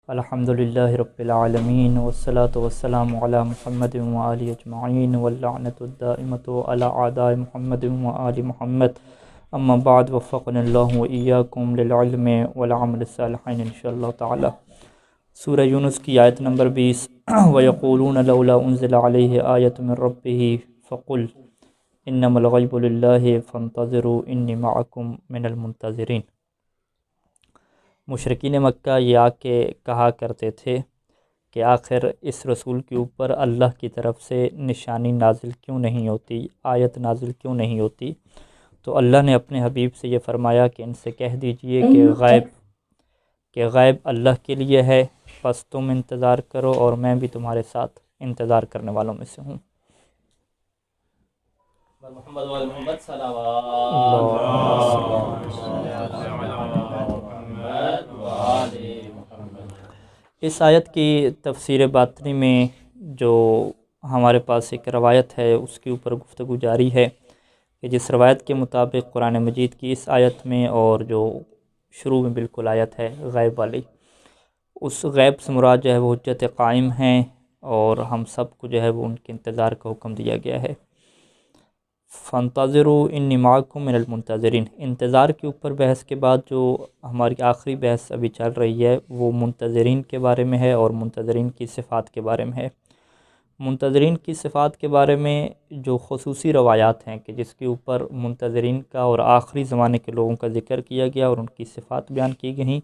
الحمدللہ رب العالمین والصلاة والسلام علی محمد وآلہ اجمعین واللعنۃ الدائمۃ علی اعداء محمد وآل محمد اما بعد وفقنا اللہ وإیاکم للعلم والعمل الصالحین انشاءاللہ تعالی۔ سورہ یونس کی آیت نمبر 20 وَيَقُولُونَ لَوْلَا أُنزِلَ عَلَيْهِ آیَةٌ مِّن رَّبِّهِ فَقُلْ إِنَّمَا الْغَیْبُ لِلَّهِ فَانتَظِرُوا إِنِّی مَعَکُم مِّنَ الْمُنتَظِرِینَ۔ مشرکین مکہ یہ آ کے کہا کرتے تھے کہ آخر اس رسول کے اوپر اللہ کی طرف سے نشانی نازل کیوں نہیں ہوتی، آیت نازل کیوں نہیں ہوتی؟ تو اللہ نے اپنے حبیب سے یہ فرمایا کہ ان سے کہہ دیجئے کہ غیب اللہ کے لیے ہے، بس تم انتظار کرو اور میں بھی تمہارے ساتھ انتظار کرنے والوں میں سے ہوں۔ محمد اس آیت کی تفسیر باطنی میں جو ہمارے پاس ایک روایت ہے اس کے اوپر گفتگو جاری ہے کہ جس روایت کے مطابق قرآن مجید کی اس آیت میں اور جو شروع میں بالکل آیت ہے غیب والی، اس غیب سے مراد جو ہے وہ حجت قائم ہیں اور ہم سب کو جو ہے وہ ان کے انتظار کا حکم دیا گیا ہے۔ فَانْتَظِرُوا إِنِّی مَعَکُم مِّنَ الْمُنتَظِرِینَ، انتظار کے اوپر بحث کے بعد جو ہماری آخری بحث ابھی چل رہی ہے وہ منتظرین کے بارے میں ہے اور منتظرین کی صفات کے بارے میں ہے۔ منتظرین کی صفات کے بارے میں جو خصوصی روایات ہیں کہ جس کے اوپر منتظرین کا اور آخری زمانے کے لوگوں کا ذکر کیا گیا اور ان کی صفات بیان کی گئیں،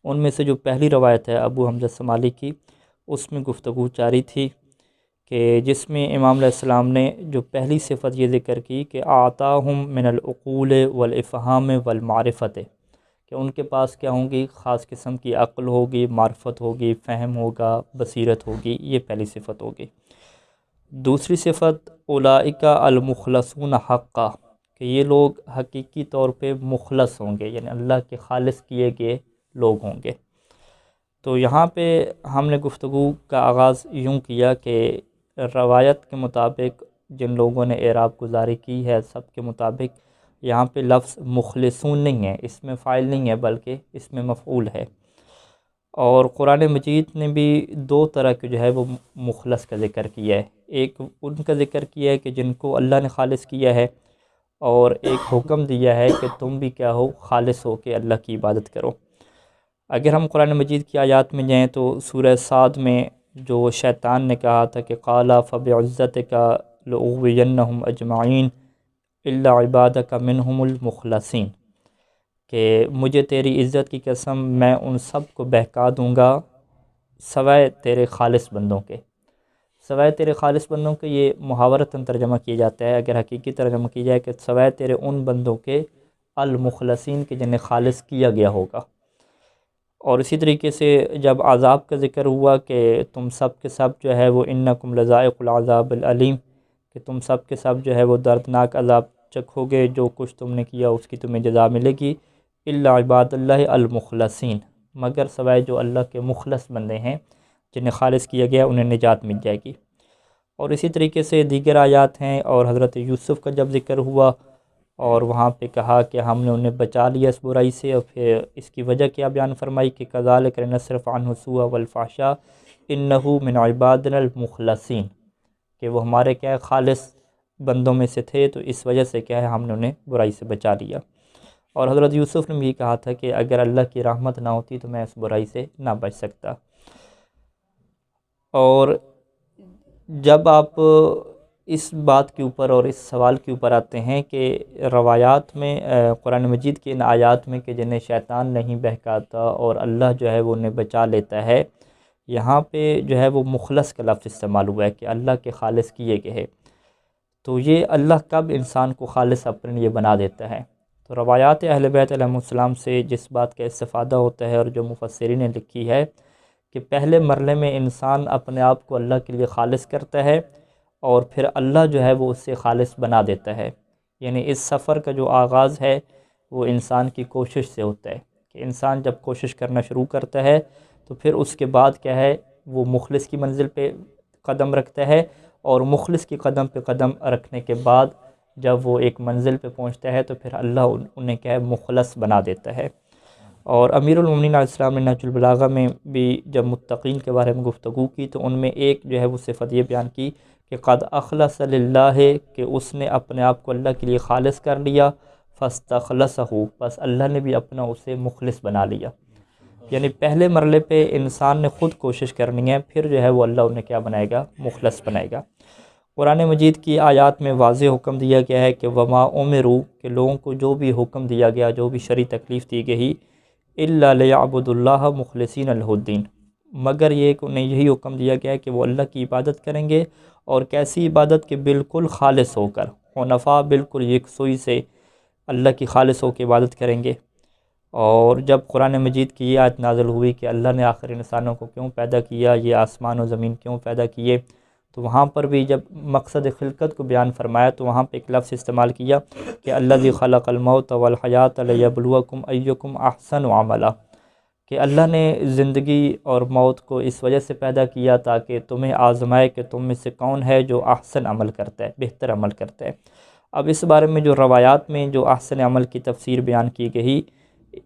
ان میں سے جو پہلی روایت ہے ابو حمزہ سمالی کی، اس میں گفتگو جاری تھی کہ جس میں امام علیہ السلام نے جو پہلی صفت یہ ذکر کی کہ آتاہم من العقول والافہام والمعرفت، کہ ان کے پاس کیا ہوں گی، خاص قسم کی عقل ہوگی، معرفت ہوگی، فہم ہوگا، بصیرت ہوگی، یہ پہلی صفت ہوگی۔ دوسری صفت اولئک المخلصون حقا، کہ یہ لوگ حقیقی طور پہ مخلص ہوں گے، یعنی اللہ کے خالص کیے گئے لوگ ہوں گے۔ تو یہاں پہ ہم نے گفتگو کا آغاز یوں کیا کہ روایت کے مطابق جن لوگوں نے اعراب گزاری کی ہے سب کے مطابق یہاں پہ لفظ مخلصون نہیں ہے، اس میں فاعل نہیں ہے بلکہ اس میں مفعول ہے۔ اور قرآن مجید نے بھی دو طرح کے جو ہے وہ مخلص کا ذکر کیا ہے، ایک ان کا ذکر کیا ہے کہ جن کو اللہ نے خالص کیا ہے، اور ایک حکم دیا ہے کہ تم بھی کیا ہو، خالص ہو کے اللہ کی عبادت کرو۔ اگر ہم قرآن مجید کی آیات میں جائیں تو سورہ صاد میں جو شیطان نے کہا تھا کہ قال فبعزتک لأغوینہم اجمعین الا عبادک منہم المخلصین، کہ مجھے تیری عزت کی قسم میں ان سب کو بہکا دوں گا سوائے تیرے خالص بندوں کے۔ سوائے تیرے خالص بندوں کے یہ محاورتاً ترجمہ کیا جاتا ہے، اگر حقیقی ترجمہ کی جائے کہ سوائے تیرے ان بندوں کے المخلصین کے جنہیں خالص کیا گیا ہوگا۔ اور اسی طریقے سے جب عذاب کا ذکر ہوا کہ تم سب کے سب جو ہے وہ انکم لذائق العذاب العلیم، کہ تم سب کے سب جو ہے وہ دردناک عذاب چکھو گے، جو کچھ تم نے کیا اس کی تمہیں جزا ملے گی، الا عباد اللہ المخلصین، مگر سوائے جو اللہ کے مخلص بندے ہیں جنہیں خالص کیا گیا انہیں نجات مل جائے گی۔ اور اسی طریقے سے دیگر آیات ہیں، اور حضرت یوسف کا جب ذکر ہوا اور وہاں پہ کہا کہ ہم نے انہیں بچا لیا اس برائی سے، اور پھر اس کی وجہ کیا بیان فرمائی کہ کذالک لنصرف عنہ السوء والفحشاء انہ من عبادنا المخلصین، کہ وہ ہمارے کیا ہے خالص بندوں میں سے تھے، تو اس وجہ سے کیا ہے ہم نے انہیں برائی سے بچا لیا۔ اور حضرت یوسف نے بھی کہا تھا کہ اگر اللہ کی رحمت نہ ہوتی تو میں اس برائی سے نہ بچ سکتا۔ اور جب آپ اس بات کے اوپر اور اس سوال کے اوپر آتے ہیں کہ روایات میں قرآن مجید کے ان آیات میں کہ جنہیں شیطان نہیں بہکاتا اور اللہ جو ہے وہ انہیں بچا لیتا ہے، یہاں پہ جو ہے وہ مخلص کا لفظ استعمال ہوا ہے کہ اللہ کے خالص کیے گئے ہے۔ تو یہ اللہ کب انسان کو خالص اپنے لیے بنا دیتا ہے؟ تو روایات اہل بیت علیہم السلام سے جس بات کا استفادہ ہوتا ہے اور جو مفسرین نے لکھی ہے کہ پہلے مرحلے میں انسان اپنے آپ کو اللہ کے لیے خالص کرتا ہے اور پھر اللہ جو ہے وہ اس سے خالص بنا دیتا ہے، یعنی اس سفر کا جو آغاز ہے وہ انسان کی کوشش سے ہوتا ہے کہ انسان جب کوشش کرنا شروع کرتا ہے تو پھر اس کے بعد کیا ہے وہ مخلص کی منزل پہ قدم رکھتا ہے، اور مخلص کی قدم پہ قدم رکھنے کے بعد جب وہ ایک منزل پہ پہنچتا ہے تو پھر اللہ انہیں کیا ہے مخلص بنا دیتا ہے۔ اور امیر المومنین علیہ السلام نے نہج البلاغہ میں بھی جب متقین کے بارے میں گفتگو کی تو ان میں ایک جو ہے وہ صفت یہ بیان کی کہ قد اخلص للہ، کہ اس نے اپنے آپ کو اللہ کے لیے خالص کر لیا، فاستخلصہ، بس اللہ نے بھی اپنا اسے مخلص بنا لیا۔ یعنی پہلے مرحلے پہ انسان نے خود کوشش کرنی ہے، پھر جو ہے وہ اللہ انہیں کیا بنائے گا؟ مخلص بنائے گا۔ قرآن مجید کی آیات میں واضح حکم دیا گیا ہے کہ وما امروا، کہ لوگوں کو جو بھی حکم دیا گیا، جو بھی شرعی تکلیف دی گئی، الا لیعبدوا اللہ مخلصین لہ الدین، مگر یہ کہ انہیں یہی حکم دیا گیا ہے کہ وہ اللہ کی عبادت کریں گے، اور کیسی عبادت کہ بالکل خالص ہو کر، حنفاء، بالکل یکسوئی سے اللہ کی خالص ہو کے عبادت کریں گے۔ اور جب قرآن مجید کی یہ آیت نازل ہوئی کہ اللہ نے آخر انسانوں کو کیوں پیدا کیا، یہ آسمان و زمین کیوں پیدا کیے، تو وہاں پر بھی جب مقصد خلقت کو بیان فرمایا تو وہاں پہ ایک لفظ استعمال کیا کہ الذی خلق الموت والحیات لیبلوکم ایکم احسن عملا، کہ اللہ نے زندگی اور موت کو اس وجہ سے پیدا کیا تاکہ تمہیں آزمائے کہ تم میں سے کون ہے جو احسن عمل کرتا ہے، بہتر عمل کرتا ہے۔ اب اس بارے میں جو روایات میں جو احسن عمل کی تفسیر بیان کی گئی،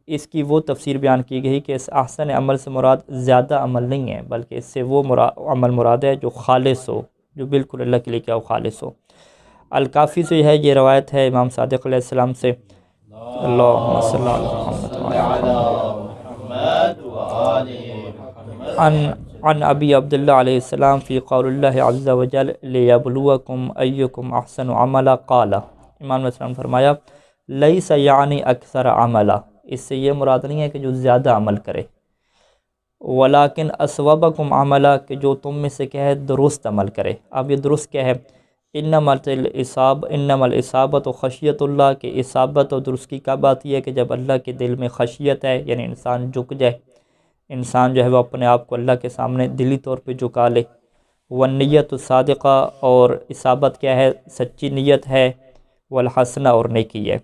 اس کی وہ تفسیر بیان کی گئی کہ اس احسن عمل سے مراد زیادہ عمل نہیں ہے، بلکہ اس سے وہ عمل مراد ہے جو خالص ہو، جو بالکل اللہ کے لیے کیا ہو، خالص ہو۔ الکافی سے ہے یہ روایت ہے امام صادق علیہ السلام سے، اللہم صلی علی محمد عن ابی عبداللہ علیہ السلام فی قول اللہ عز وجل لیبلوکم ایکم احسن عملا قال، امام علیہ السلام فرمایا لیس یعنی اکثر عملا، اس سے یہ مراد نہیں ہے کہ جو زیادہ عمل کرے، ولیکن اصوبکم عملا، کہ جو تم میں سے کیا ہے درست عمل کرے۔ اب یہ درست کیا ہے؟ انما الاصابۃ خشیت اللہ، کہ اصابت و درستی کا بات یہ ہے کہ جب اللہ کے دل میں خشیت ہے، یعنی انسان جھک جائے، انسان جو ہے وہ اپنے آپ کو اللہ کے سامنے دلی طور پہ جھکا لے۔ والنیت الصادقہ، اور اصابت کیا ہے؟ سچی نیت ہے، والحسنہ، اور نیکی ہے۔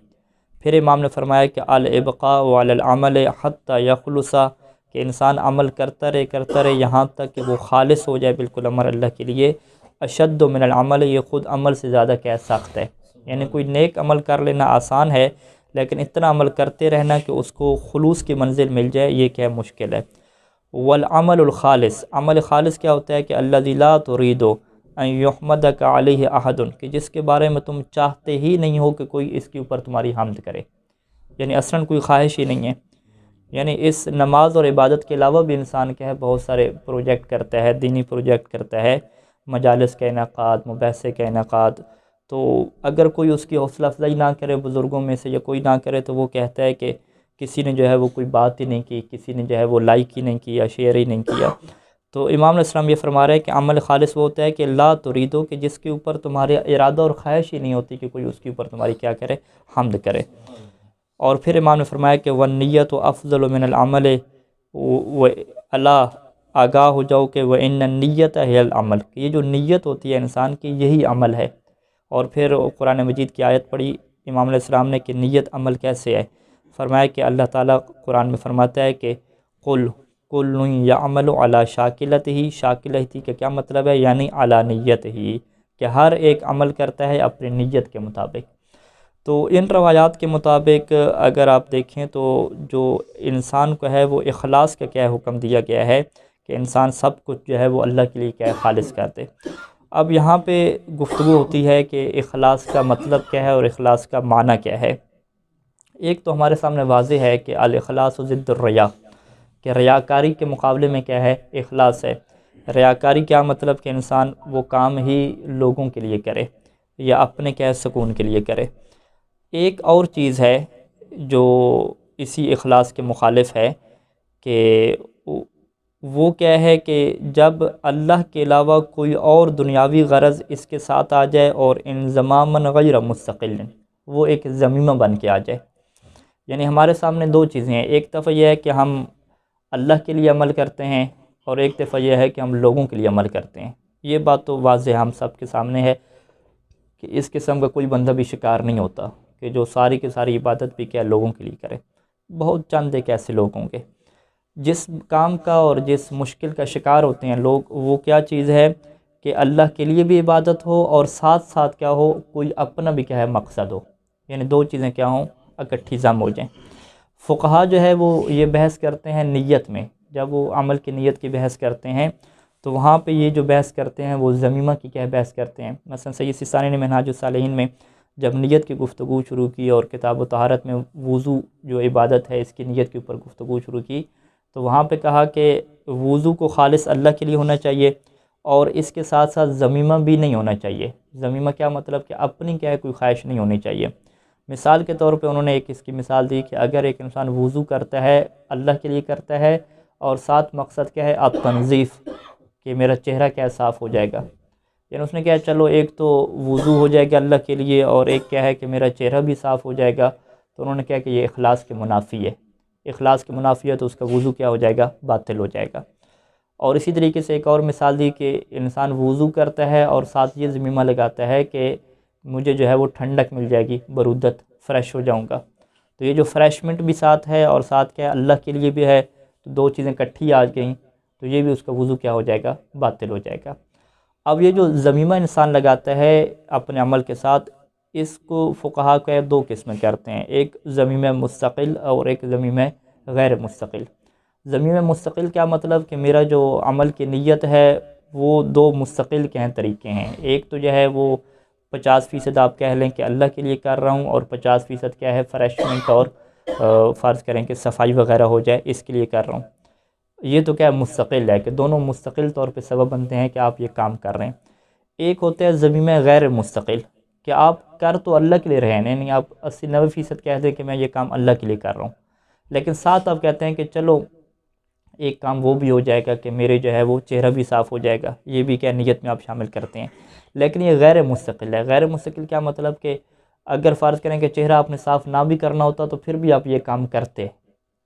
پھر امام نے فرمایا کہ الابقاء علی العمل حتی یخلص، کہ انسان عمل کرتا رہے یہاں تک کہ وہ خالص ہو جائے بالکل عمل اللہ کے لیے۔ اشد من العمل، یہ خود عمل سے زیادہ کیا سخت ہے، یعنی کوئی نیک عمل کر لینا آسان ہے، لیکن اتنا عمل کرتے رہنا کہ اس کو خلوص کی منزل مل جائے، یہ کیا مشکل ہے۔ والعمل الخالص، عمل خالص کیا ہوتا ہے کہ الذی لا ترید ان یحمدک علیہ احد، کہ جس کے بارے میں تم چاہتے ہی نہیں ہو کہ کوئی اس کے اوپر تمہاری حمد کرے، یعنی اصلاً کوئی خواہش ہی نہیں ہے۔ یعنی اس نماز اور عبادت کے علاوہ بھی انسان کیا ہے بہت سارے پروجیکٹ کرتا ہے، دینی پروجیکٹ کرتا ہے، مجالس کا انعقاد، مباحثے کا انعقاد، تو اگر کوئی اس کی حوصلہ افزائی نہ کرے بزرگوں میں سے یا کوئی نہ کرے تو وہ کہتا ہے کہ کسی نے جو ہے وہ کوئی بات ہی نہیں کی، کسی نے جو ہے وہ لائک ہی نہیں کیا، شیئر ہی نہیں کیا۔ تو امام علیہ السلام یہ فرما رہے ہیں کہ عمل خالص وہ ہوتا ہے کہ لا تریدو، کہ جس کے اوپر تمہارے ارادہ اور خواہش ہی نہیں ہوتی کہ کوئی اس کے اوپر تمہاری کیا کرے، حمد کرے۔ اور پھر امام نے فرمایا کہ والنیت افضل من العمل، اللہ آگاہ ہو جاؤ کہ وَإِنَّ النِّيَّةَ هِيَ الْعَمَلُ، کہ یہ جو نیت ہوتی ہے انسان کی یہی عمل ہے۔ اور پھر قرآن مجید کی آیت پڑھی امام علیہ السلام نے کہ نیت عمل کیسے ہے، فرمایا کہ اللہ تعالیٰ قرآن میں فرماتا ہے کہ قُلْ كُلٌّ يَعْمَلُ عَلَى شَاكِلَتِهِ، شاکلتہ کا کیا مطلب ہے؟ یعنی عَلَى نِيَّتِهِ، کہ ہر ایک عمل کرتا ہے اپنی نیت کے مطابق۔ تو ان روایات کے مطابق اگر آپ دیکھیں تو جو انسان کو ہے وہ اخلاص کا کیا حکم دیا گیا ہے کہ انسان سب کچھ جو ہے وہ اللہ کے لیے کیا ہے خالص کر دے۔ اب یہاں پہ گفتگو ہوتی ہے کہ اخلاص کا مطلب کیا ہے اور اخلاص کا معنی کیا ہے۔ ایک تو ہمارے سامنے واضح ہے کہ الاخلاص ضد الریا، کہ ریاکاری کے مقابلے میں کیا ہے؟ اخلاص ہے۔ ریاکاری کیا مطلب کہ انسان وہ کام ہی لوگوں کے لیے کرے یا اپنے کیا سکون کے لیے کرے۔ ایک اور چیز ہے جو اسی اخلاص کے مخالف ہے کہ وہ کیا ہے کہ جب اللہ کے علاوہ کوئی اور دنیاوی غرض اس کے ساتھ آ جائے اور انضماماً غیر مستقل، وہ ایک ضمیمہ بن کے آ جائے۔ یعنی ہمارے سامنے دو چیزیں ہیں، ایک دفعہ یہ ہے کہ ہم اللہ کے لیے عمل کرتے ہیں اور ایک دفعہ یہ ہے کہ ہم لوگوں کے لیے عمل کرتے ہیں۔ یہ بات تو واضح ہم سب کے سامنے ہے کہ اس قسم کا کوئی بندہ بھی شکار نہیں ہوتا کہ جو ساری کی ساری عبادت بھی کیا لوگوں کے لیے کرے۔ بہت چند ایک ایسے لوگ ہوں گے۔ جس کام کا اور جس مشکل کا شکار ہوتے ہیں لوگ، وہ کیا چیز ہے کہ اللہ کے لیے بھی عبادت ہو اور ساتھ ساتھ کیا ہو، کوئی اپنا بھی کیا ہے مقصد ہو، یعنی دو چیزیں کیا ہوں، اکٹھی ضم ہو جائیں۔ فقہا جو ہے وہ یہ بحث کرتے ہیں نیت میں، جب وہ عمل کی نیت کی بحث کرتے ہیں تو وہاں پہ یہ جو بحث کرتے ہیں وہ ضمیمہ کی کیا بحث کرتے ہیں۔ مثلا سید سیستانی نے منہاج الصالحین میں جب نیت کی گفتگو شروع کی اور کتاب و طہارت میں وضو جو عبادت ہے اس کی نیت کے اوپر گفتگو شروع کی، تو وہاں پہ کہا کہ وضو کو خالص اللہ کے لیے ہونا چاہیے، اور اس کے ساتھ ساتھ ضمیمہ بھی نہیں ہونا چاہیے۔ ضمیمہ کیا مطلب کہ اپنی کیا ہے کوئی خواہش نہیں ہونی چاہیے۔ مثال کے طور پہ انہوں نے ایک اس کی مثال دی کہ اگر ایک انسان وضو کرتا ہے، اللہ کے لیے کرتا ہے، اور ساتھ مقصد کیا ہے التنظیف، کہ میرا چہرہ کیا صاف ہو جائے گا، یعنی اس نے کہا چلو ایک تو وضو ہو جائے گا اللہ کے لیے، اور ایک کیا ہے کہ میرا چہرہ بھی صاف ہو جائے گا، تو انہوں نے کہا کہ یہ اخلاص کے منافی ہے۔ اخلاص کے منافی ہے تو اس کا وضو کیا ہو جائے گا، باطل ہو جائے گا۔ اور اسی طریقے سے ایک اور مثال دی کہ انسان وضو کرتا ہے اور ساتھ یہ ضمیمہ لگاتا ہے کہ مجھے جو ہے وہ ٹھنڈک مل جائے گی، برودت، فریش ہو جاؤں گا۔ تو یہ جو فریشمنٹ بھی ساتھ ہے اور ساتھ کیا ہے اللہ کے لیے بھی ہے، تو دو چیزیں اکٹھی آ گئیں، تو یہ بھی اس کا وضو کیا ہو جائے گا، باطل ہو جائے گا۔ اب یہ جو ضمیمہ انسان لگاتا ہے اپنے عمل کے ساتھ، اس کو فقہا کے دو قسمیں کرتے ہیں، ایک ضمیمہ مستقل اور ایک ضمیمہ غیر مستقل۔ ضمیمہ مستقل کیا مطلب کہ میرا جو عمل کی نیت ہے وہ دو مستقل کے ہیں طریقے ہیں۔ ایک تو جو ہے وہ 50% آپ کہہ لیں کہ اللہ کے لیے کر رہا ہوں، اور 50% کیا ہے فریشمنٹ اور فرض کریں کہ صفائی وغیرہ ہو جائے اس کے لیے کر رہا ہوں۔ یہ تو کیا مستقل ہے کہ دونوں مستقل طور پہ سبب بنتے ہیں کہ آپ یہ کام کر رہے ہیں۔ ایک ہوتا ہے ضمیمہ غیر مستقل، کہ آپ کر تو اللہ کے لیے رہے ہیں، یعنی آپ 80-90% کہہ دیں کہ میں یہ کام اللہ کے لیے کر رہا ہوں، لیکن ساتھ آپ کہتے ہیں کہ چلو ایک کام وہ بھی ہو جائے گا کہ میرے جو ہے وہ چہرہ بھی صاف ہو جائے گا، یہ بھی کیا نیت میں آپ شامل کرتے ہیں۔ لیکن یہ غیر مستقل ہے۔ غیر مستقل کیا مطلب کہ اگر فرض کریں کہ چہرہ آپ نے صاف نہ بھی کرنا ہوتا تو پھر بھی آپ یہ کام کرتے،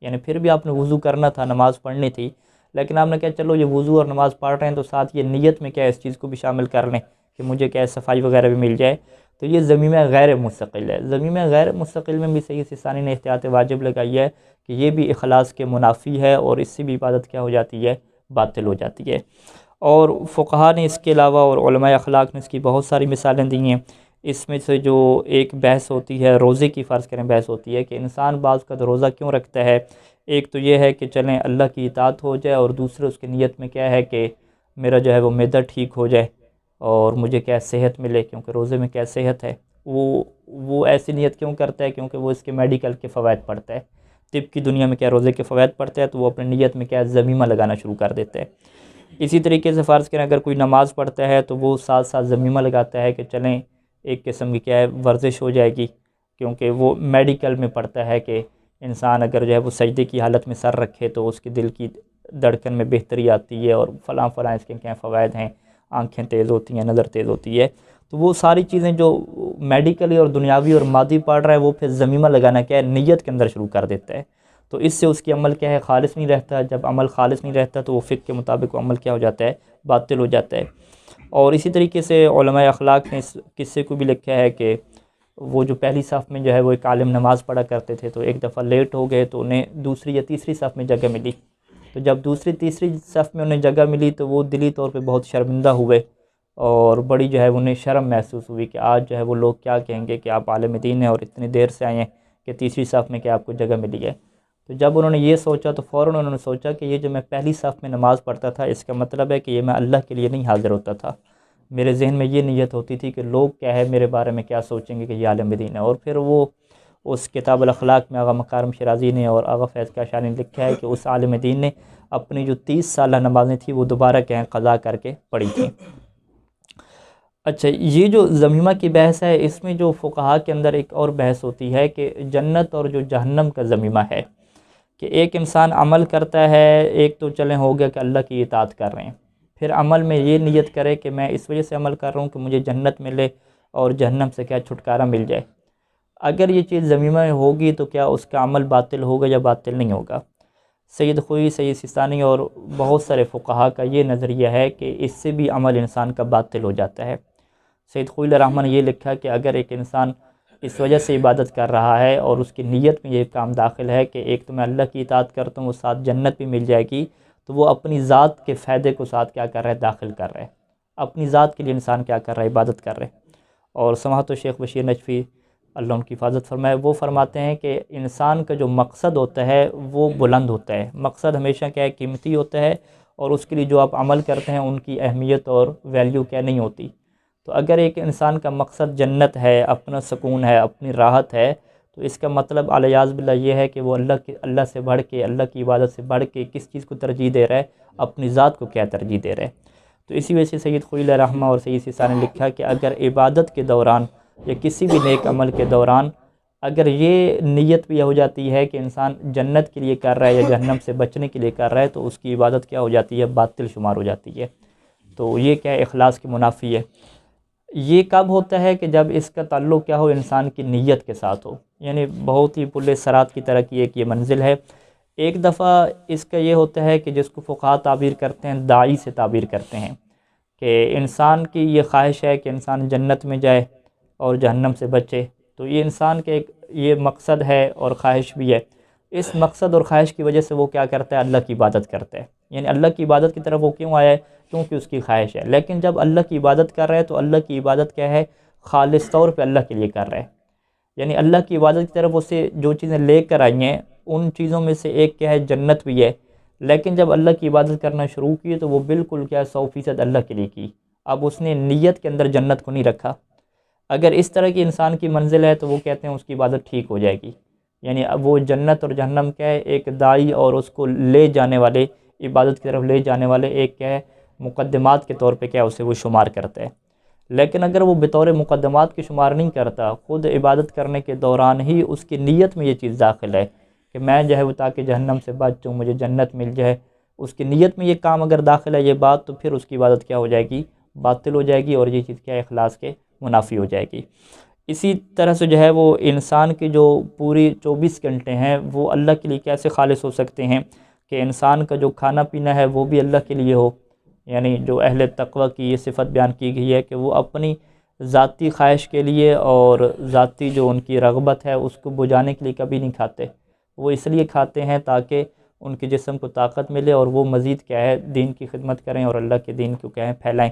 یعنی پھر بھی آپ نے وضو کرنا تھا، نماز پڑھنی تھی، لیکن آپ نے کہا چلو یہ وضو اور نماز پڑھ رہے ہیں تو ساتھ یہ نیت میں کیا اس چیز کو بھی شامل کر لیں کہ مجھے کیا صفائی وغیرہ بھی مل جائے، تو یہ ضمیمہ غیر مستقل ہے۔ ضمیمہ غیر مستقل میں بھی سید سیستانی نے احتیاط واجب لگائی ہے کہ یہ بھی اخلاص کے منافی ہے، اور اس سے بھی عبادت کیا ہو جاتی ہے، باطل ہو جاتی ہے۔ اور فقہا نے اس کے علاوہ اور علماء اخلاق نے اس کی بہت ساری مثالیں دی ہیں۔ اس میں سے جو ایک بحث ہوتی ہے روزے کی، فرض کریں بحث ہوتی ہے کہ انسان بعض کا روزہ کیوں رکھتا ہے۔ ایک تو یہ ہے کہ چلیں اللہ کی اطاعت ہو جائے، اور دوسرے اس کی نیت میں کیا ہے کہ میرا جو ہے وہ معدہ ٹھیک ہو جائے اور مجھے کیا صحت ملے، کیونکہ روزے میں کیا صحت ہے۔ وہ ایسی نیت کیوں کرتا ہے؟ کیونکہ وہ اس کے میڈیکل کے فوائد پڑھتا ہے، طب کی دنیا میں کیا روزے کے فوائد پڑھتا ہے، تو وہ اپنی نیت میں کیا ضمیمہ لگانا شروع کر دیتا ہے۔ اسی طریقے سے فرض کریں اگر کوئی نماز پڑھتا ہے تو وہ ساتھ ساتھ ضمیمہ لگاتا ہے کہ چلیں ایک قسم کی کیا ہے ورزش ہو جائے گی، کیونکہ وہ میڈیکل میں پڑھتا ہے کہ انسان اگر جو ہے وہ سجدے کی حالت میں سر رکھے تو اس کی دل کی دھڑکن میں بہتری آتی ہے، اور فلاں اس کے کیا فوائد ہیں، آنکھیں تیز ہوتی ہیں، نظر تیز ہوتی ہے۔ تو وہ ساری چیزیں جو میڈیکلی اور دنیاوی اور مادی پڑھ رہا ہے وہ پھر ضمیمہ لگانا کیا ہے نیت کے اندر شروع کر دیتا ہے، تو اس سے اس کی عمل کیا ہے خالص نہیں رہتا۔ جب عمل خالص نہیں رہتا تو وہ فقہ کے مطابق وہ عمل کیا ہو جاتا ہے، باطل ہو جاتا ہے۔ اور اسی طریقے سے علماء اخلاق نے اس قصے کو بھی لکھا ہے کہ وہ جو پہلی صف میں جو ہے وہ ایک عالم نماز پڑھا کرتے تھے، تو ایک دفعہ لیٹ ہو گئے تو انہیں دوسری یا تیسری صف میں جگہ ملی، تو جب دوسری تیسری صف میں انہیں جگہ ملی تو وہ دلی طور پہ بہت شرمندہ ہوئے، اور بڑی جو ہے انہیں شرم محسوس ہوئی کہ آج جو ہے وہ لوگ کیا کہیں گے کہ آپ عالم دین ہیں اور اتنی دیر سے آئے ہیں کہ تیسری صف میں کیا آپ کو جگہ ملی ہے۔ تو جب انہوں نے یہ سوچا تو فوراً انہوں نے سوچا کہ یہ جو میں پہلی صف میں نماز پڑھتا تھا اس کا مطلب ہے کہ یہ میں اللہ کے لیے نہیں حاضر ہوتا تھا، میرے ذہن میں یہ نیت ہوتی تھی کہ لوگ کیا ہے میرے بارے میں کیا سوچیں گے کہ یہ عالم دین ہے۔ اور پھر وہ اس کتاب الاخلاق میں آغا مکارم شیرازی نے اور آغا فیض کاشانی نے لکھا ہے کہ اس عالم دین نے اپنی جو 30 سالہ نمازیں تھیں وہ دوبارہ کیا قضا کر کے پڑھی تھیں۔ اچھا، یہ جو ضمیمہ کی بحث ہے اس میں جو فقہا کے اندر ایک اور بحث ہوتی ہے کہ جنت اور جو جہنم کا ضمیمہ ہے، کہ ایک انسان عمل کرتا ہے، ایک تو چلیں ہو گیا کہ اللہ کی اطاعت کر رہے ہیں، پھر عمل میں یہ نیت کرے کہ میں اس وجہ سے عمل کر رہا ہوں کہ مجھے جنت ملے اور جہنم سے کیا چھٹکارا مل جائے۔ اگر یہ چیز ضمیمہ میں ہوگی تو کیا اس کا عمل باطل ہوگا یا باطل نہیں ہوگا؟ سید خوئی، سید سیستانی اور بہت سارے فقہا کا یہ نظریہ ہے کہ اس سے بھی عمل انسان کا باطل ہو جاتا ہے۔ سید خوئی علیہ رحمہ نے یہ لکھا کہ اگر ایک انسان اس وجہ سے عبادت کر رہا ہے اور اس کی نیت میں یہ کام داخل ہے کہ ایک تو میں اللہ کی اطاعت کرتا ہوں، وہ ساتھ جنت بھی مل جائے گی، تو وہ اپنی ذات کے فائدے کو ساتھ کیا کر رہا ہے، داخل کر رہا ہے، اپنی ذات کے لیے انسان کیا کر رہا ہے، عبادت کر رہا ہے۔ اور سماحت شیخ بشیر نجفی اللہ ان کی حفاظت فرمائے، وہ فرماتے ہیں کہ انسان کا جو مقصد ہوتا ہے وہ بلند ہوتا ہے۔ مقصد ہمیشہ کیا ہے؟ قیمتی ہوتا ہے، اور اس کے لیے جو آپ عمل کرتے ہیں ان کی اہمیت اور ویلیو کیا نہیں ہوتی۔ تو اگر ایک انسان کا مقصد جنت ہے، اپنا سکون ہے، اپنی راحت ہے، تو اس کا مطلب علیاذ باللہ یہ ہے کہ وہ اللہ سے بڑھ کے، اللہ کی عبادت سے بڑھ کے کس چیز کو ترجیح دے رہا ہے؟ اپنی ذات کو کیا ترجیح دے رہا ہے۔ تو اسی وجہ سے سید خوئی علیہ رحمہ اور سید سیسا نے لکھا کہ اگر عبادت کے دوران یا کسی بھی نیک عمل کے دوران اگر یہ نیت بھی ہو جاتی ہے کہ انسان جنت کے لیے کر رہا ہے یا جہنم سے بچنے کے لیے کر رہا ہے، تو اس کی عبادت کیا ہو جاتی ہے؟ باطل شمار ہو جاتی ہے۔ تو یہ کیا ہے؟ اخلاص کی منافی ہے۔ یہ کب ہوتا ہے؟ کہ جب اس کا تعلق کیا ہو؟ انسان کی نیت کے ساتھ ہو، یعنی بہت ہی پل صراط کی طرح کی ایک یہ منزل ہے۔ ایک دفعہ اس کا یہ ہوتا ہے کہ جس کو فقہاء تعبیر کرتے ہیں، داعی سے تعبیر کرتے ہیں، کہ انسان کی یہ خواہش ہے کہ انسان جنت میں جائے اور جہنم سے بچے، تو یہ انسان کے ایک یہ مقصد ہے اور خواہش بھی ہے۔ اس مقصد اور خواہش کی وجہ سے وہ کیا کرتا ہے؟ اللہ کی عبادت کرتا ہے۔ یعنی اللہ کی عبادت کی طرف وہ کیوں آیا ہے؟ کیونکہ اس کی خواہش ہے۔ لیکن جب اللہ کی عبادت کر رہا ہے تو اللہ کی عبادت کیا ہے؟ خالص طور پہ اللہ کے لیے کر رہا ہے۔ یعنی اللہ کی عبادت کی طرف اسے جو چیزیں لے کر آئی ہیں، ان چیزوں میں سے ایک کیا ہے؟ جنت بھی ہے۔ لیکن جب اللہ کی عبادت کرنا شروع کی تو وہ بالکل کیا ہے؟ 100% اللہ کے لیے کی۔ اب اس نے نیت کے اندر جنت کو نہیں رکھا۔ اگر اس طرح کی انسان کی منزل ہے تو وہ کہتے ہیں اس کی عبادت ٹھیک ہو جائے گی۔ یعنی اب وہ جنت اور جہنم کیا ہے؟ ایک داعی اور اس کو لے جانے والے، عبادت کی طرف لے جانے والے ایک کیا ہے؟ مقدمات کے طور پہ کیا اسے وہ شمار کرتا ہے۔ لیکن اگر وہ بطور مقدمات کے شمار نہیں کرتا، خود عبادت کرنے کے دوران ہی اس کی نیت میں یہ چیز داخل ہے کہ میں جو ہے وہ تاکہ جہنم سے بچوں، مجھے جنت مل جائے، اس کی نیت میں یہ کام اگر داخل ہے یہ بات، تو پھر اس کی عبادت کیا ہو جائے گی؟ باطل ہو جائے گی، اور یہ چیز کیا ہے؟ اخلاص کے منافی ہو جائے گی۔ اسی طرح سے جو ہے وہ انسان کی جو پوری 24 گھنٹے ہیں وہ اللہ کے لیے کیسے خالص ہو سکتے ہیں؟ کہ انسان کا جو کھانا پینا ہے وہ بھی اللہ کے لیے ہو۔ یعنی جو اہل تقوی کی یہ صفت بیان کی گئی ہے کہ وہ اپنی ذاتی خواہش کے لیے اور ذاتی جو ان کی رغبت ہے اس کو بجھانے کے لیے کبھی نہیں کھاتے، وہ اس لیے کھاتے ہیں تاکہ ان کے جسم کو طاقت ملے اور وہ مزید کیا ہے؟ دین کی خدمت کریں اور اللہ کے دین کو کیا ہے؟ پھیلائیں۔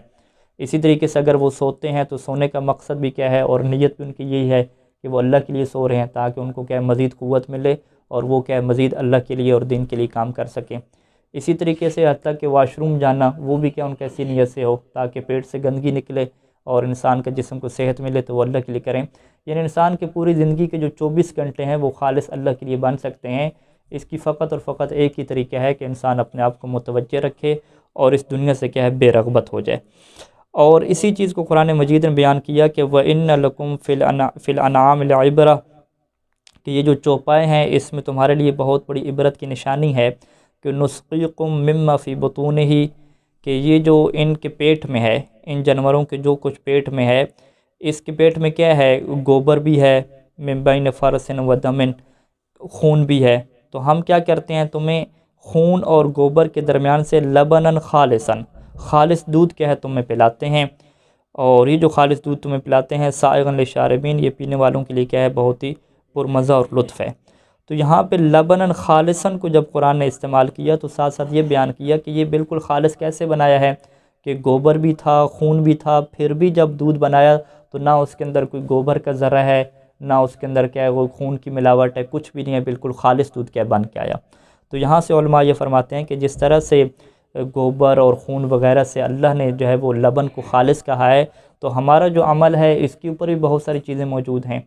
اسی طریقے سے اگر وہ سوتے ہیں تو سونے کا مقصد بھی کیا ہے؟ اور نیت بھی ان کی یہی ہے کہ وہ اللہ کے لیے سو رہے ہیں تاکہ ان کو کیا ہے؟ مزید قوت ملے اور وہ کیا ہے؟ مزید اللہ کے لیے اور دین کے لیے کام کر سکیں۔ اسی طریقے سے حتیٰ کہ واش روم جانا وہ بھی کیا ان کیسی نیت سے ہو تاکہ پیٹ سے گندگی نکلے اور انسان کے جسم کو صحت ملے، تو وہ اللہ کے لیے کریں۔ یعنی انسان کی پوری زندگی کے جو 24 گھنٹے ہیں وہ خالص اللہ کے لیے بن سکتے ہیں۔ اس کی فقط اور فقط ایک ہی طریقہ ہے کہ انسان اپنے آپ کو متوجہ رکھے اور اس دنیا سے کیا ہے؟ بے رغبت ہو جائے۔ اور اسی چیز کو قرآن مجید نے بیان کیا کہ وَإِنَّ لَكُمْ فِي الْأَنْعَامِ لَعِبْرَةً، کہ یہ جو چوپائے ہیں اس میں تمہارے لیے بہت بڑی عبرت کی نشانی ہے کہ نُسْقِيكُم مِّمَّا فِي بُطُونِهِ، کہ یہ جو ان کے پیٹ میں ہے، ان جانوروں کے جو کچھ پیٹ میں ہے، اس کے پیٹ میں کیا ہے؟ گوبر بھی ہے، مِن بَيْنِ فَرْثٍ وَدَمٍ، خون بھی ہے۔ تو ہم کیا کرتے ہیں؟ تمہیں خون اور گوبر کے درمیان سے لبناً خالصاً، خالص دودھ کیا ہے تمہیں پلاتے ہیں، اور یہ جو خالص دودھ تمہیں پلاتے ہیں سائغاً للشاربین، یہ پینے والوں کے لیے کیا ہے؟ بہت ہی پرمزہ اور لطف ہے۔ تو یہاں پہ لبناً خالصاً کو جب قرآن نے استعمال کیا تو ساتھ ساتھ یہ بیان کیا کہ یہ بالکل خالص کیسے بنایا ہے؟ کہ گوبر بھی تھا، خون بھی تھا، پھر بھی جب دودھ بنایا تو نہ اس کے اندر کوئی گوبر کا ذرہ ہے، نہ اس کے اندر کیا ہے وہ خون کی ملاوٹ ہے، کچھ بھی نہیں ہے، بالکل خالص دودھ کیا بن کے آیا۔ تو یہاں سے علماء یہ فرماتے ہیں کہ جس طرح سے گوبر اور خون وغیرہ سے اللہ نے جو ہے وہ لبن کو خالص کہا ہے، تو ہمارا جو عمل ہے اس کے اوپر بھی بہت ساری چیزیں موجود ہیں،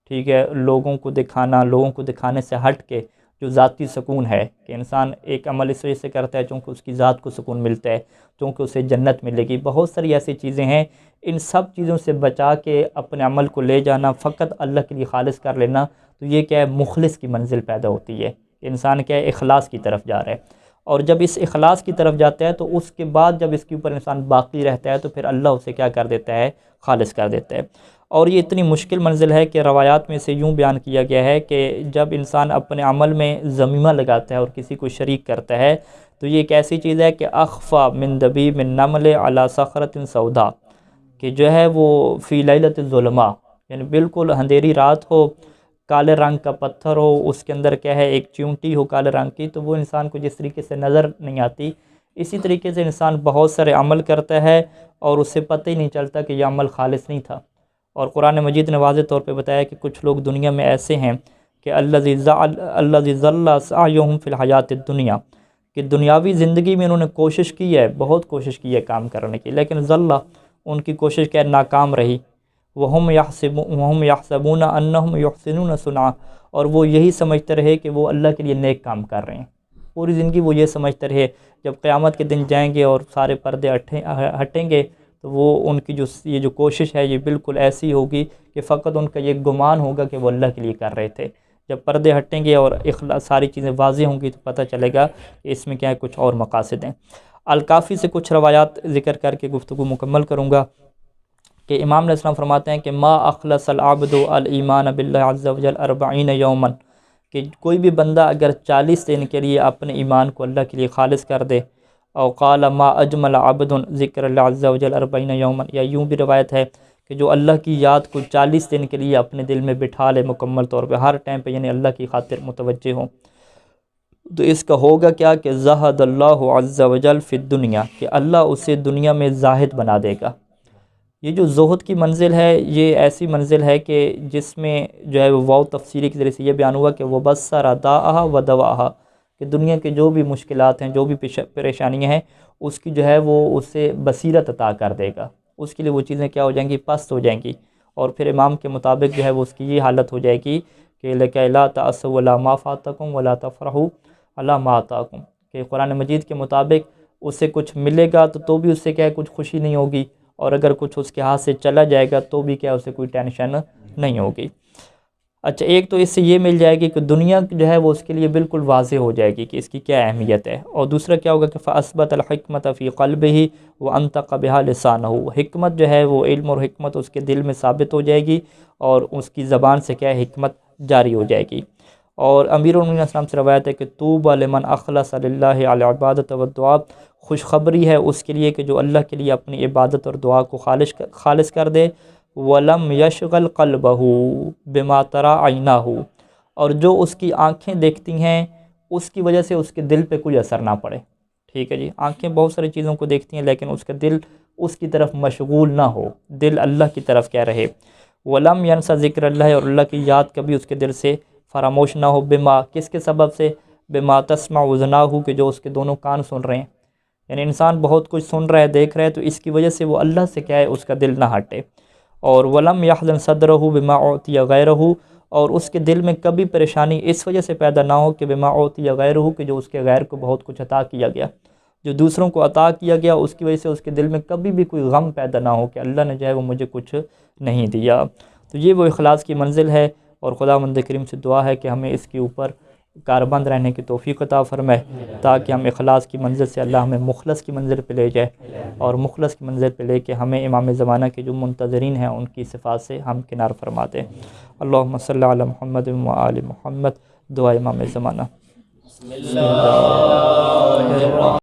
ٹھیک ہے؟ لوگوں کو دکھانا، لوگوں کو دکھانے سے ہٹ کے جو ذاتی سکون ہے کہ انسان ایک عمل اس وجہ سے کرتا ہے چونکہ اس کی ذات کو سکون ملتا ہے، چونکہ اسے جنت ملے گی، بہت ساری ایسی چیزیں ہیں، ان سب چیزوں سے بچا کے اپنے عمل کو لے جانا، فقط اللہ کے لیے خالص کر لینا، تو یہ کیا ہے؟ مخلص کی منزل پیدا ہوتی ہے، انسان کیا ہے؟ اخلاص کی طرف جا رہا ہے، اور جب اس اخلاص کی طرف جاتا ہے تو اس کے بعد جب اس کے اوپر انسان باقی رہتا ہے تو پھر اللہ اسے کیا کر دیتا ہے؟ خالص کر دیتا ہے۔ اور یہ اتنی مشکل منزل ہے کہ روایات میں سے یوں بیان کیا گیا ہے کہ جب انسان اپنے عمل میں ضمیمہ لگاتا ہے اور کسی کو شریک کرتا ہے تو یہ ایک ایسی چیز ہے کہ اخفا من دبیب النمل علی صخرۃ سودا، کہ جو ہے وہ فی لیلۃ الظلماء، یعنی بالکل اندھیری رات ہو، کالے رنگ کا پتھر ہو، اس کے اندر کیا ہے؟ ایک چیونٹی ہو کالے رنگ کی، تو وہ انسان کو جس طریقے سے نظر نہیں آتی، اسی طریقے سے انسان بہت سارے عمل کرتا ہے اور اسے پتہ ہی نہیں چلتا کہ یہ عمل خالص نہیں تھا، اور قرآن مجید نے واضح طور پہ بتایا کہ کچھ لوگ دنیا میں ایسے ہیں کہ الذی ضل سعیہم فی الحیات الدنیا، کہ دنیاوی زندگی میں انہوں نے کوشش کی ہے، بہت کوشش کی ہے کام کرنے کی، لیکن ضل، ان کی کوشش کیا ناکام رہی، وہم یحسبون انہم یحسنون صنعا، اور وہ یہی سمجھتے رہے کہ وہ اللہ کے لیے نیک کام کر رہے ہیں، پوری زندگی وہ یہ سمجھتے رہے۔ جب قیامت کے دن جائیں گے اور سارے پردے ہٹیں گے تو وہ ان کی یہ جو کوشش ہے یہ بالکل ایسی ہوگی کہ فقط ان کا یہ گمان ہوگا کہ وہ اللہ کے لیے کر رہے تھے۔ جب پردے ہٹیں گے اور ساری چیزیں واضح ہوں گی تو پتہ چلے گا کہ اس میں کیا ہے، کچھ اور مقاصد ہیں۔ الکافی سے کچھ روایات ذکر کر کے گفتگو مکمل کروں گا کہ امام علیہ السلام فرماتے ہیں کہ ما اخلص العبد الایمان باللہ عز وجل 40 یوما، کہ کوئی بھی بندہ اگر 40 دن کے لیے اپنے ایمان کو اللہ کے لیے خالص کر دے، او قال ما اجمل عبد ذکر اللہ عز وجل 40 یوما، یا یوں بھی روایت ہے کہ جو اللہ کی یاد کو 40 دن کے لیے اپنے دل میں بٹھا لے مکمل طور پہ، ہر ٹائم پہ یعنی اللہ کی خاطر متوجہ ہوں، تو اس کا ہوگا کیا کہ زہد اللہ عز وجل فی الدنیا، کہ اللہ اسے دنیا میں زاہد بنا دے گا۔ یہ جو زہد کی منزل ہے یہ ایسی منزل ہے کہ جس میں جو ہے وہ تفسیری کے ذریعے سے یہ بیان ہوا کہ وہ بصر داءھا و دواءھا، کہ دنیا کے جو بھی مشکلات ہیں، جو بھی پریشانیاں ہیں، اس کی جو ہے وہ اسے بصیرت عطا کر دے گا، اس کے لیے وہ چیزیں کیا ہو جائیں گی، پست ہو جائیں گی، اور پھر امام کے مطابق جو ہے وہ اس کی یہ حالت ہو جائے گی کہ لَکَیْ لَا تَأْسَوْا عَلَىٰ مَا فَاتَکُمْ وَلَا تَفْرَحُوا عَلَىٰ مَا آتَاکُمْ، کہ قرآن مجید کے مطابق اسے کچھ ملے گا تو بھی اس سے کیا ہے کچھ خوشی نہیں ہوگی، اور اگر کچھ اس کے ہاتھ سے چلا جائے گا تو بھی کیا اسے کوئی ٹینشن نہیں ہوگی۔ اچھا، ایک تو اس سے یہ مل جائے گی کہ دنیا جو ہے وہ اس کے لیے بالکل واضح ہو جائے گی کہ اس کی کیا اہمیت ہے، اور دوسرا کیا ہوگا کہ فَأَثْبَتَ الْحِكْمَةَ فِي قَلْبِهِ وَأَنْطَقَ بِهَا لِسَانَهُ، حکمت جو ہے وہ علم اور حکمت اس کے دل میں ثابت ہو جائے گی اور اس کی زبان سے کیا ہے حکمت جاری ہو جائے گی۔ اور امیر المومنین علیہ السلام سے روایت ہے کہ طوبی لمن اخلص للہ العبادۃ والدعاء، خوشخبری ہے اس کے لیے کہ جو اللہ کے لیے اپنی عبادت اور دعا کو خالص کر دے، وَلَمْ يَشْغَلْ قَلْبَهُ بِمَا تَرَىٰ عَيْنَاهُ، اور جو اس کی آنکھیں دیکھتی ہیں اس کی وجہ سے اس کے دل پہ کوئی اثر نہ پڑے، ٹھیک ہے جی، آنکھیں بہت ساری چیزوں کو دیکھتی ہیں لیکن اس کا دل اس کی طرف مشغول نہ ہو، دل اللہ کی طرف کیا رہے، وَلَمْ يَنْسَ ذِكْرَ اللَّهِ، اور اللہ کی یاد کبھی اس کے دل سے فراموش نہ ہو، بما، کس کے سبب سے، بما تسمع اذناہ، کہ جو اس کے دونوں کان سن رہے ہیں، یعنی انسان بہت کچھ سن رہا ہے، دیکھ رہا ہے، تو اس کی وجہ سے وہ اللہ سے کیا ہے اس کا دل نہ ہٹے، اور ولم یحزن صدرہ بما اعطی غیرہ، اور اس کے دل میں کبھی پریشانی اس وجہ سے پیدا نہ ہو کہ بما اعطی غیرہ، کہ جو اس کے غیر کو بہت کچھ عطا کیا گیا، جو دوسروں کو عطا کیا گیا اس کی وجہ سے اس کے دل میں کبھی بھی کوئی غم پیدا نہ ہو کہ اللہ نے جو ہے وہ مجھے کچھ نہیں دیا۔ تو یہ وہ اخلاص کی منزل ہے، اور خداوند کریم سے دعا ہے کہ ہمیں اس کے اوپر کاربند رہنے کی توفیق عطا فرمائے، تاکہ ہم اخلاص کی منزل سے اللہ ہمیں مخلص کی منزل پہ لے جائے، اور مخلص کی منزل پہ لے کے ہمیں امام زمانہ کے جو منتظرین ہیں ان کی صفات سے ہم کنار فرما دے۔ اللہم صلی علی محمد و آل محمد، دعا امام زمانہ۔